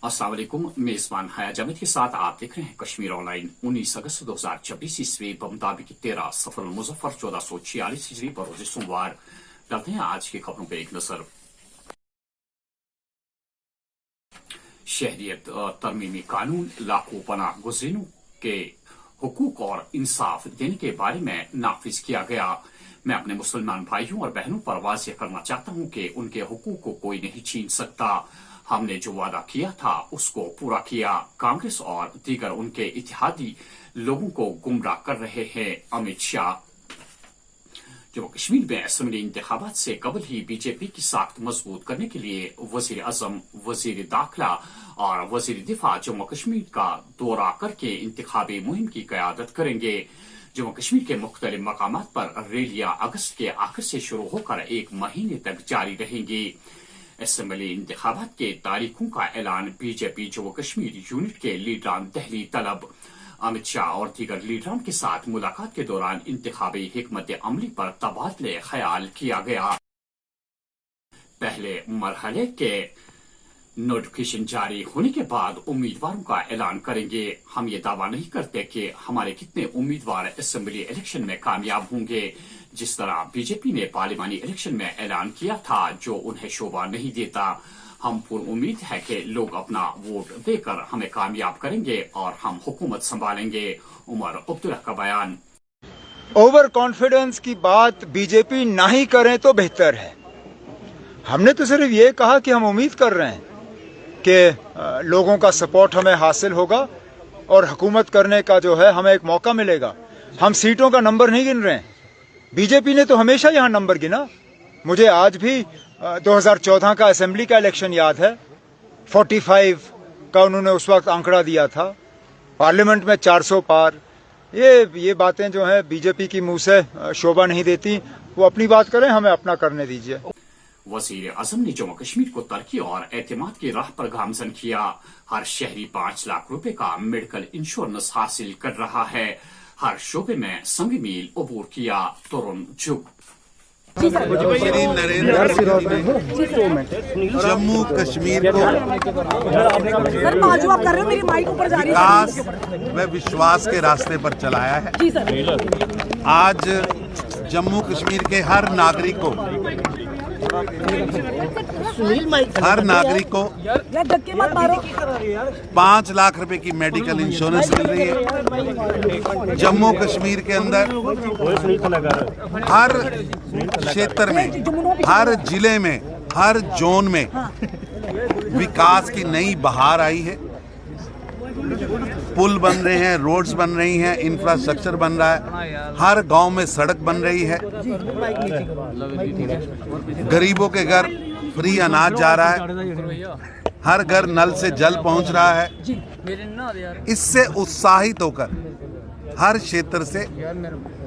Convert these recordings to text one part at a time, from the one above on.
अस्सलाम वालेकुम। मेजबान हया जावेद के साथ आप देख रहे हैं कश्मीर ऑनलाइन। 19 अगस्त 2026 ईस्वी मुताबिक 13 सफर मुजफ्फर 1446 हिजरी पर रोज सोमवार। डालते हैं आज की खबरों पर एक नजर। शहरियत तरमीमी कानून लाखों पनाह गुज़रीनों के हुकूक और इंसाफ देने के बारे में नाफिज किया गया। मैं अपने मुसलमान भाइयों और बहनों पर वाज़ेह करना चाहता हूं कि उनके हुकूक को कोई नहीं छीन सकता। हमने जो वादा किया था उसको पूरा किया। कांग्रेस और दीगर उनके इत्तेहादी लोगों को गुमराह कर रहे हैं। अमित शाह। जम्मू कश्मीर में असेंबली इंतखाबात से कबल ही बीजेपी की साख्त मजबूत करने के लिए वजीर आजम, वजीर दाखिला और वजीर दिफा जम्मू कश्मीर का दौरा करके इंतखाबी मुहिम की क़यादत करेंगे। जम्मू कश्मीर के मुख्तलिफ मकामात पर रैलियां अगस्त के आखिर से शुरू होकर एक महीने तक जारी रहेंगी। असेंबली इंतखाबात के तारीखों का ऐलान बीजेपी जम्मू कश्मीर यूनिट के लीडरान दहली तलब। अमित शाह और दीगर लीडरान के साथ मुलाकात के दौरान इंतखाबी हिकमत अमली पर तबादले ख्याल किया गया। पहले मरहले के नोटिफिकेशन जारी होने के बाद उम्मीदवारों का ऐलान करेंगे। हम ये दावा नहीं करते कि हमारे कितने उम्मीदवार असेंबली इलेक्शन में कामयाब होंगे। जिस तरह बीजेपी ने पार्लिमानी इलेक्शन में ऐलान किया था, जो उन्हें शोभा नहीं देता। हम पूरी उम्मीद है कि लोग अपना वोट देकर हमें कामयाब करेंगे और हम हुकूमत संभालेंगे। उमर अब्दुल्ला का बयान। ओवर कॉन्फिडेंस की बात बीजेपी ना ही करें तो बेहतर है। हमने तो सिर्फ ये कहा कि हम उम्मीद कर रहे हैं कि लोगों का सपोर्ट हमें हासिल होगा और हुकूमत करने का जो है हमें एक मौका मिलेगा। हम सीटों का नंबर नहीं गिन रहे हैं। बीजेपी ने तो हमेशा यहाँ नंबर गिना। मुझे आज भी 2014 का असेंबली का इलेक्शन याद है। 45 का उन्होंने उस वक्त आंकड़ा दिया था। पार्लियामेंट में 400 पार। ये बातें जो हैं बीजेपी की मुंह से शोभा नहीं देती। वो अपनी बात करें, हमें अपना करने दीजिए। वजीर आजम ने जम्मू कश्मीर को तरक्की और एतमाद की राह पर गामजन किया। हर शहरी 5 लाख रुपए का मेडिकल इंश्योरेंस हासिल कर रहा है। हर शोबे में संग मील अबूर किया। तरुण जुग। श्री नरेंद्र मोदी ने जम्मू कश्मीर को विकास व विश्वास के रास्ते पर चलाया है। आज जम्मू कश्मीर के हर नागरिक को 5 लाख रुपए की मेडिकल इंश्योरेंस मिल रही है। जम्मू कश्मीर के अंदर हर क्षेत्र में, हर जिले में, हर जोन में विकास की नई बहार आई है। पुल बन रहे हैं, रोड्स बन रही हैं, इंफ्रास्ट्रक्चर बन रहा है। हर गांव में सड़क बन रही है। गरीबों के घर फ्री अनाज जा रहा है। हर घर नल से जल पहुंच रहा है। इससे उत्साहित होकर हर क्षेत्र से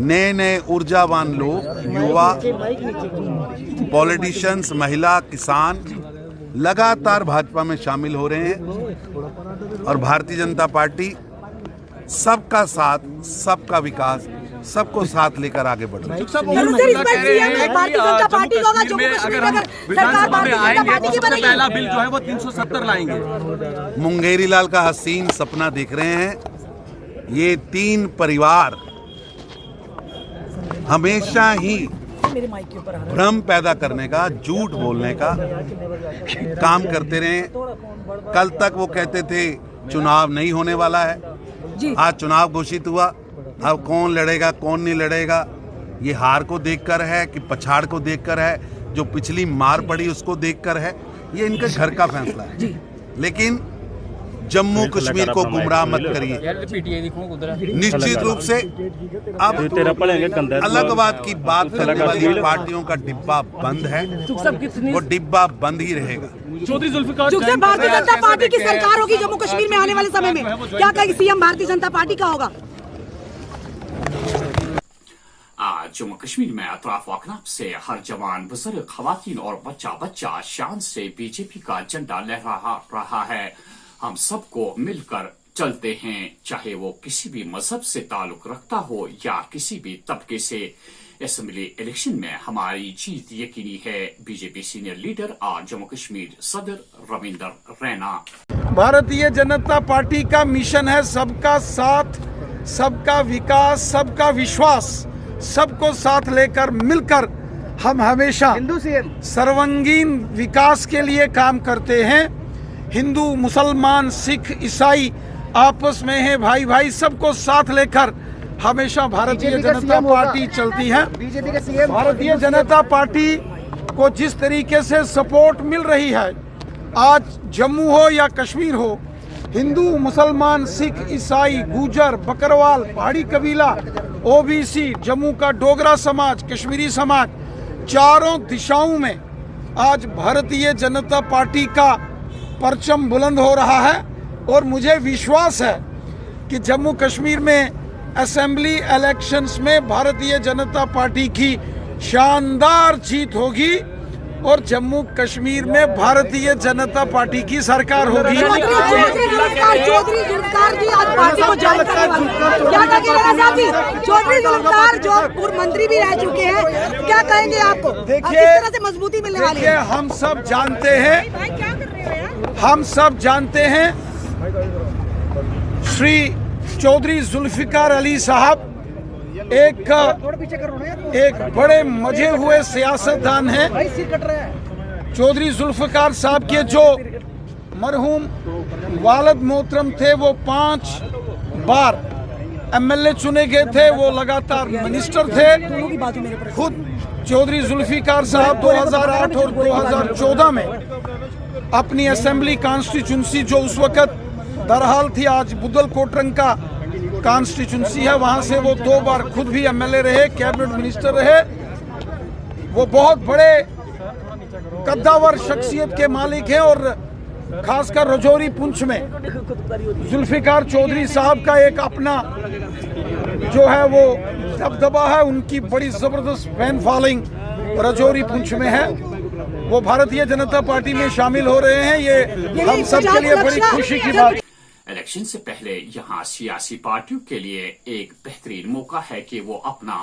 नए नए ऊर्जावान लोग, युवा, पॉलिटिशियंस, महिला, किसान लगातार भाजपा में शामिल हो रहे हैं। और भारतीय जनता पार्टी सबका साथ, सबका विकास, सबको साथ लेकर आगे बढ़ रही पहला बिल जो है वो 370 लाएंगे। मुंगेरी लाल का हसीन सपना देख रहे हैं। ये 3 परिवार हमेशा ही भ्रम पैदा करने का, झूठ बोलने का काम करते रहे। कल तक वो कहते थे चुनाव नहीं होने वाला है। आज चुनाव घोषित हुआ। अब कौन लड़ेगा, कौन नहीं लड़ेगा, ये हार को देखकर है कि पछाड़ को देखकर है, जो पिछली मार पड़ी उसको देखकर है, ये इनके घर का फैसला है। लेकिन जम्मू कश्मीर को गुमराह मत करिए। निश्चित रूप से अब अलगवाद की बात करने वाली पार्टियों का डिब्बा बंद है। वो डिब्बा बंद ही रहेगा। भारतीय जनता पार्टी की सरकार होगी जम्मू कश्मीर में आने वाले समय में, क्या कहेगी सीएम भारतीय जनता पार्टी का होगा? आज जम्मू कश्मीर में अतराफ अकनाफ से हर जवान, बुजुर्ग, खवातीन और बच्चा शान से बीजेपी का झंडा लहरा रहा है। हम सबको मिलकर चलते हैं, चाहे वो किसी भी मजहब से ताल्लुक रखता हो या किसी भी तबके से। असेंबली इलेक्शन में हमारी जीत यकीनी है। बीजेपी सीनियर लीडर और जम्मू कश्मीर सदर रविंदर रैना। भारतीय जनता पार्टी का मिशन है सबका साथ, सबका विकास, सबका विश्वास। सबको साथ लेकर मिलकर हम हमेशा सर्वांगीण विकास के लिए काम करते हैं। हिंदू, मुसलमान, सिख, ईसाई आपस में है भाई भाई, सबको साथ लेकर हमेशा भारतीय जनता पार्टी चलती है। बीजेपी का सीएम भारतीय जनता पार्टी को जिस तरीके से सपोर्ट मिल रही है, आज जम्मू हो या कश्मीर हो, हिंदू, मुसलमान, सिख, ईसाई, गुजर, बकरवाल, पहाड़ी कबीला, ओबीसी, जम्मू का डोगरा समाज, कश्मीरी समाज, चारों दिशाओं में आज भारतीय जनता पार्टी का परचम बुलंद हो रहा है। और मुझे विश्वास है कि जम्मू कश्मीर में असेंबली इलेक्शंस में भारतीय जनता पार्टी की शानदार जीत होगी और जम्मू कश्मीर में भारतीय जनता पार्टी की सरकार होगी। चौधरी जुल्फकार जी आज पार्टी को ज्वाइन करने वाले, क्या कहेंगे साहब जी? चौधरी जुल्फकार जो पूर्व मंत्री भी रह चुके हैं, क्या कहेंगे आपको? किस तरह से मजबूती मिलने वाली है? हम सब जानते हैं श्री चौधरी जुल्फिकार अली साहब एक बड़े मजे हुए सियासतदान हैं। चौधरी जुल्फिकार साहब के जो मरहूम वालिद मोहतरम थे, वो 5 बार एमएलए चुने गए थे, वो लगातार मिनिस्टर थे। खुद चौधरी जुल्फिकार साहब 2008 और 2014 में अपनी असेंबली कॉन्स्टिट्यूंसी जो उस वक्त दरहाल थी, आज बुदल कोटरंग का कॉन्स्टिट्यूंसी है, वहां से वो 2 बार खुद भी एमएलए रहे, कैबिनेट मिनिस्टर रहे। वो बहुत बड़े कद्दावर शख्सियत के मालिक हैं और खासकर रजौरी पुंछ में जुल्फिकार चौधरी साहब का एक अपना जो है वो दबदबा है, उनकी बड़ी जबरदस्त फैन फॉलोइंग रजौरी पुंछ में है। वो भारतीय जनता पार्टी में शामिल हो रहे हैं, ये हम सब के लिए बड़ी खुशी की बात। इलेक्शन से पहले यहाँ सियासी पार्टियों के लिए एक बेहतरीन मौका है कि वो अपना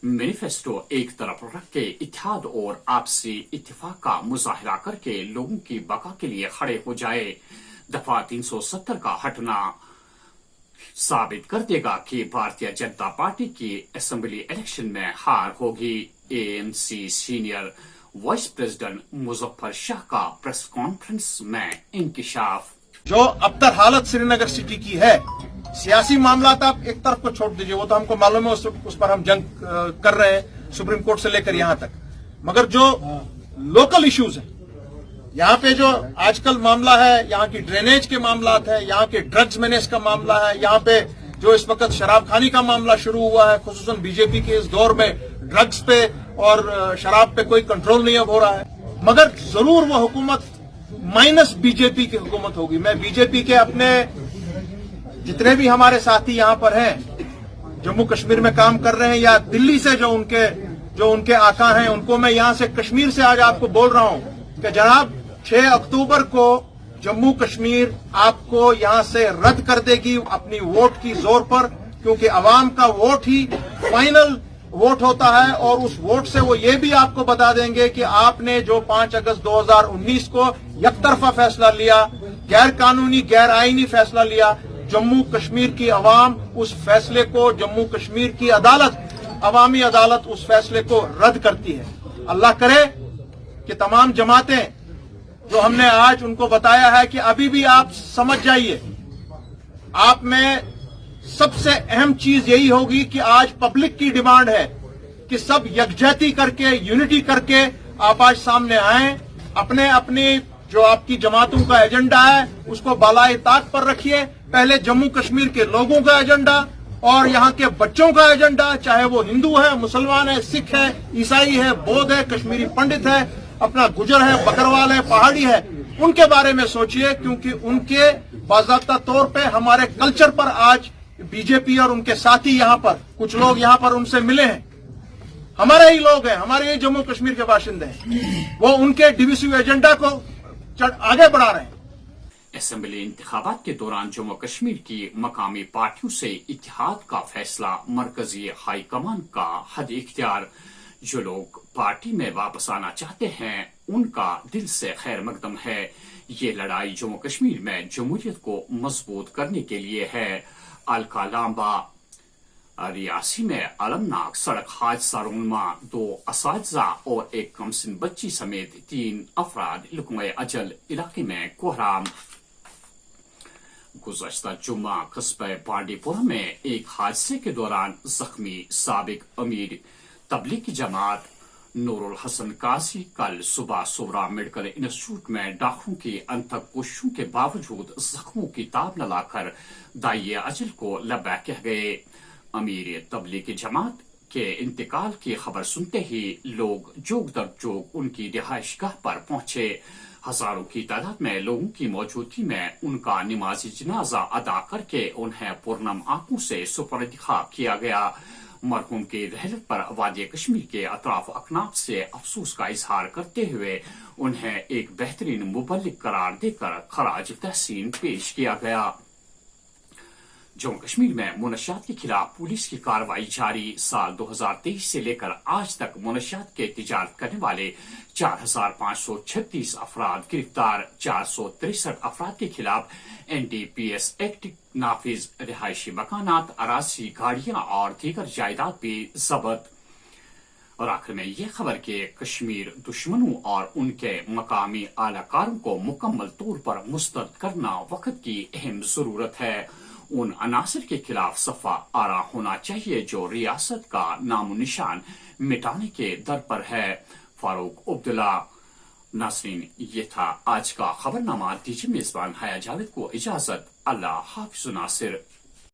मैनिफेस्टो एक तरफ रख के इत्तेहाद और आपसी इत्तेफाक का मुजाहरा करके लोगों की बका के लिए खड़े हो जाए। दफा 370 का हटना साबित कर देगा कि भारतीय जनता पार्टी की असेंबली इलेक्शन में हार होगी। ANC senior vice president Muzaffar Shah का प्रेस कॉन्फ्रेंस में इंकिशाफ। जो अब तक हालत श्रीनगर सिटी की है, सियासी मामला आप एक तरफ को छोड़ दीजिए, वो तो हमको मालूम है, उस पर हम जंग कर रहे हैं सुप्रीम कोर्ट से लेकर यहां तक। मगर जो लोकल इश्यूज हैं, यहाँ पे जो आजकल मामला है, यहाँ की ड्रेनेज के मामला है, यहाँ के ड्रग्स मैनेज का मामला है, यहाँ पे जो इस वक्त शराबखानी का मामला शुरू हुआ है, खुसूसन बीजेपी के इस दौर में ड्रग्स पे और शराब पे कोई कंट्रोल नहीं अब हो रहा है। मगर जरूर वो हुकूमत माइनस बीजेपी की हुकूमत होगी। मैं बीजेपी के अपने जितने भी हमारे साथी यहाँ पर हैं, जम्मू कश्मीर में काम कर रहे हैं या दिल्ली से जो उनके आका हैं, उनको मैं यहाँ से कश्मीर से आज आपको बोल रहा हूँ कि जनाब 6 अक्टूबर को जम्मू कश्मीर आपको यहाँ से रद्द कर देगी अपनी वोट की जोर पर, क्योंकि अवाम का वोट ही फाइनल वोट होता है। और उस वोट से वो ये भी आपको बता देंगे कि आपने जो 5 अगस्त 2019 को एकतरफा फैसला लिया, गैर कानूनी गैर आईनी फैसला लिया, जम्मू कश्मीर की अवाम उस फैसले को, जम्मू कश्मीर की अदालत, अवामी अदालत उस फैसले को रद्द करती है। अल्लाह करे कि तमाम जमातें जो हमने आज उनको बताया है कि अभी भी आप समझ जाइए, आप में सबसे अहम चीज यही होगी कि आज पब्लिक की डिमांड है कि सब यकजहती करके, यूनिटी करके आप आज सामने आए, अपने अपने जो आपकी जमातों का एजेंडा है उसको बालाए ताक पर रखिए। पहले जम्मू कश्मीर के लोगों का एजेंडा और यहाँ के बच्चों का एजेंडा, चाहे वो हिंदू है, मुसलमान है, सिख है, ईसाई है, बौद्ध है, कश्मीरी पंडित है, अपना गुजर है, बकरवाल है, पहाड़ी है, उनके बारे में सोचिए, क्योंकि उनके बाज़ाब्ता तौर पे हमारे कल्चर पर आज बीजेपी और उनके साथी यहाँ पर कुछ लोग यहाँ पर उनसे मिले हैं, हमारे ही लोग हैं, हमारे ही जम्मू कश्मीर के बाशिंदे हैं, वो उनके डिविसिव एजेंडा को आगे बढ़ा रहे हैं। असेंबली इंतखाबात के दौरान जम्मू कश्मीर की मकामी पार्टियों से इत्तेहाद का फैसला मरकजी हाई कमान का हद इख्तियार। जो लोग पार्टी में वापस आना चाहते हैं उनका दिल से खैर मकदम है। ये लड़ाई जम्मू कश्मीर में जमहूरियत को मजबूत करने के लिए है। अलका लांबा रियासी में अलमनाक सड़क हादसा रूनमा 2 असातिज़ा और एक कमसिन बच्ची समेत 3 अफराद लुकमे अजल इलाके में कोहराम। गुज़श्ता जुम्मा कस्बे बांडीपुरा में एक हादसे के दौरान जख्मी साबिक अमीर तबलीगी जमात नूरुल हसन काजी कल सुबह सोवरा मेडिकल इंस्टीट्यूट में डॉक्टरों की अनथक कोशिशों के बावजूद जख्मों की ताब न लाकर दाइए अजल को लब्बैक कह गए। अमीर तबलीगी जमात के इंतकाल की खबर सुनते ही लोग जोग दर जोग उनकी रिहाइशगाह पर पहुंचे। हजारों की तादाद में लोगों की मौजूदगी में उनका नमाजी जनाजा अदा करके उन्हें पुरनम आंखों से सुपर्द खाक किया गया। मरहूम की रहलत पर वादी कश्मीर के अतराफ अकनाफ से अफसोस का इजहार करते हुए उन्हें एक बेहतरीन मुबल्लिग करार देकर खराज तहसीन पेश किया गया। जम्मू कश्मीर में मुनशियात के खिलाफ पुलिस की कार्रवाई जारी। साल 2023 से लेकर आज तक मुनशियात के तिजारत करने वाले 4,536 अफराद गिरफ्तार। 463 अफराद के खिलाफ NDPS एक्ट नाफिज। रिहायशी मकानात, अराजी, गाड़ियां और दीगर जायदाद भी जब्त। और आखिर में ये खबर कि कश्मीर दुश्मनों और उनके मकामी आलाकारों को मुकम्मल तौर पर मुस्तरद करना वक्त की अहम जरूरत है। उन अनासर के खिलाफ सफा आरा होना चाहिए जो रियासत का नामो निशान मिटाने के दर पर है। फारूक अब्दुल्ला। नासरीन, ये था आज का खबरनामा। दीजिए मेजबान हया जावेद को इजाजत। अल्लाह हाफिज नासिर।